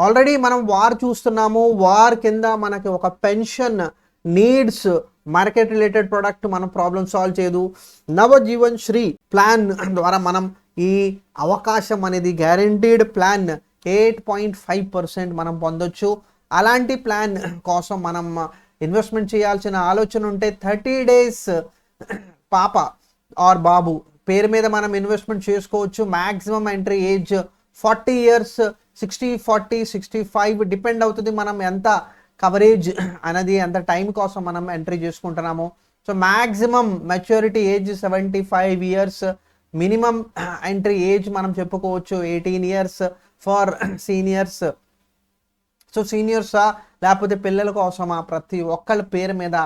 Already మనం war చూస్తున్నాము. War కింద మనకి ఒక pension needs market related product మనం ప్రాబ్లమ్ సాల్వ్ చేయదు. నవజీవన్ శ్రీ ప్లాన్ ద్వారా మనం ఈ అవకాశం అనేది గ్యారంటీడ్ ప్లాన్ 8.5% మనం పొందొచ్చు. అలాంటి ప్లాన్ కోసం మనం ఇన్వెస్ట్మెంట్ చేయాల్సిన ఆలోచన ఉంటే 30 days పాప ఆర్ బాబు పేరు మీద మనం ఇన్వెస్ట్మెంట్ చేసుకోవచ్చు. Maximum entry age 40 years, 60, 40, 65 depend అవుతుంది మనం ఎంత కవరేజ్ అనేది ఎంత టైం కోసం మనం ఎంట్రీ చేసుకుంటున్నాము. So maximum maturity age 75 years, minimum entry age మనం చెప్పుకోవచ్చు 18 years ఫర్ సీనియర్స్. సో సీనియర్సా లేకపోతే పిల్లల కోసమా ప్రతి ఒక్కళ్ళ పేరు మీద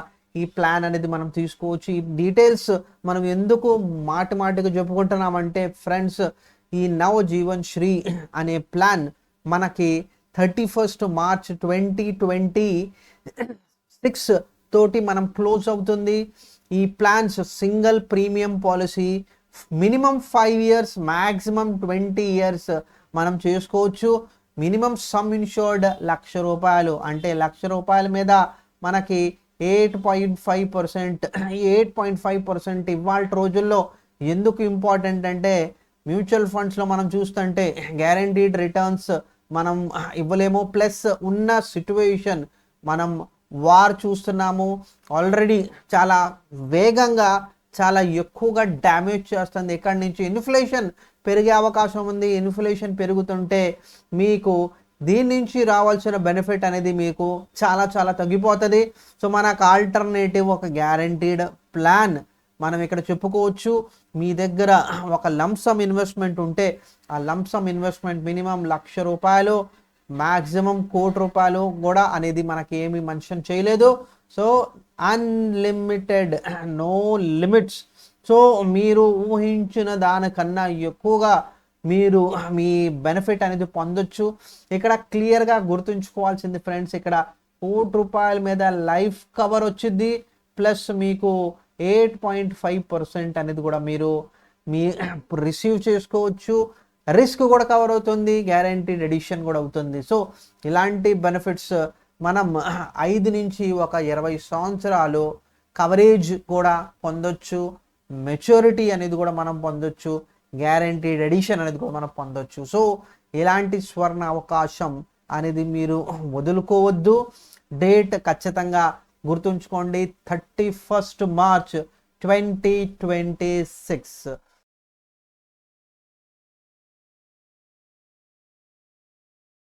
ఈ ప్లాన్ అనేది మనం తీసుకోవచ్చు. ఈ డీటెయిల్స్ మనం ఎందుకు మాటిగా చెప్పుకుంటున్నామంటే ఫ్రెండ్స్, ఈ నవజీవన్ శ్రీ అనే ప్లాన్ మనకి 31st March 2026 తోటి మనం క్లోజ్ అవుతుంది. ఈ plans single premium policy, minimum 5 years, maximum 20 years మనం చేసుకోవచ్చు. మినిమం సమ్ ఇన్షూర్డ్ ₹1,00,000 అంటే ₹1,00,000 మీద మనకి 8.5%. 8.5% ఇవాళ రోజుల్లో ఎందుకు ఇంపార్టెంట్ అంటే మ్యూచువల్ ఫండ్స్లో మనం చూస్తుంటే గ్యారంటీడ్ రిటర్న్స్ మనం ఇవ్వలేము. ప్లస్ ఉన్న సిట్యువేషన్ మనం వార్ చూస్తున్నాము. ఆల్రెడీ చాలా వేగంగా చాలా ఎక్కువగా డ్యామేజ్ చేస్తుంది. ఇక్కడి నుంచి ఇన్ఫ్లేషన్ పెరిగే అవకాశం ఉంది. ఇన్ఫ్లేషన్ పెరుగుతుంటే మీకు దీని నుంచి రావాల్సిన బెనిఫిట్ అనేది మీకు చాలా తగ్గిపోతుంది. సో మనకు ఆల్టర్నేటివ్ ఒక గ్యారంటీడ్ ప్లాన్ మనం ఇక్కడ చెప్పుకోవచ్చు. మీ దగ్గర ఒక లంసమ్ ఇన్వెస్ట్మెంట్ ఉంటే ఆ లంసమ్ ఇన్వెస్ట్మెంట్ మినిమం ₹1,00,000, మ్యాక్సిమం ₹1,00,00,000 కూడా అనేది మనకి ఏమి మెన్షన్ చేయలేదు. So unlimited, no limits. So మీరు ఊహించిన దానికన్నా ఎక్కువగా మీరు మీ బెనిఫిట్ అనేది పొందొచ్చు. ఇక్కడ క్లియర్గా గుర్తుంచుకోవాల్సింది ఫ్రెండ్స్, ఇక్కడ ₹1,00,00,000 మీద లైఫ్ కవర్ వచ్చింది. ప్లస్ మీకు 8.5% అనేది కూడా మీరు రిసీవ్ చేసుకోవచ్చు. రిస్క్ కూడా కవర్ అవుతుంది, గ్యారంటీడ్ ఎడిషన్ కూడా అవుతుంది. సో ఇలాంటి బెనిఫిట్స్ మనం 5 నుంచి 20 సంవత్సరాలు కవరేజ్ కూడా పొందొచ్చు. మెచ్యూరిటీ అనేది కూడా మనం పొందొచ్చు. గ్యారంటీడ్ ఎడిషన్ అనేది కూడా మనం పొందొచ్చు. సో ఇలాంటి స్వర్ణ అవకాశం అనేది మీరు వదులుకోవద్దు. డేట్ ఖచ్చితంగా గుర్తుంచుకోండి, 31st March 2026.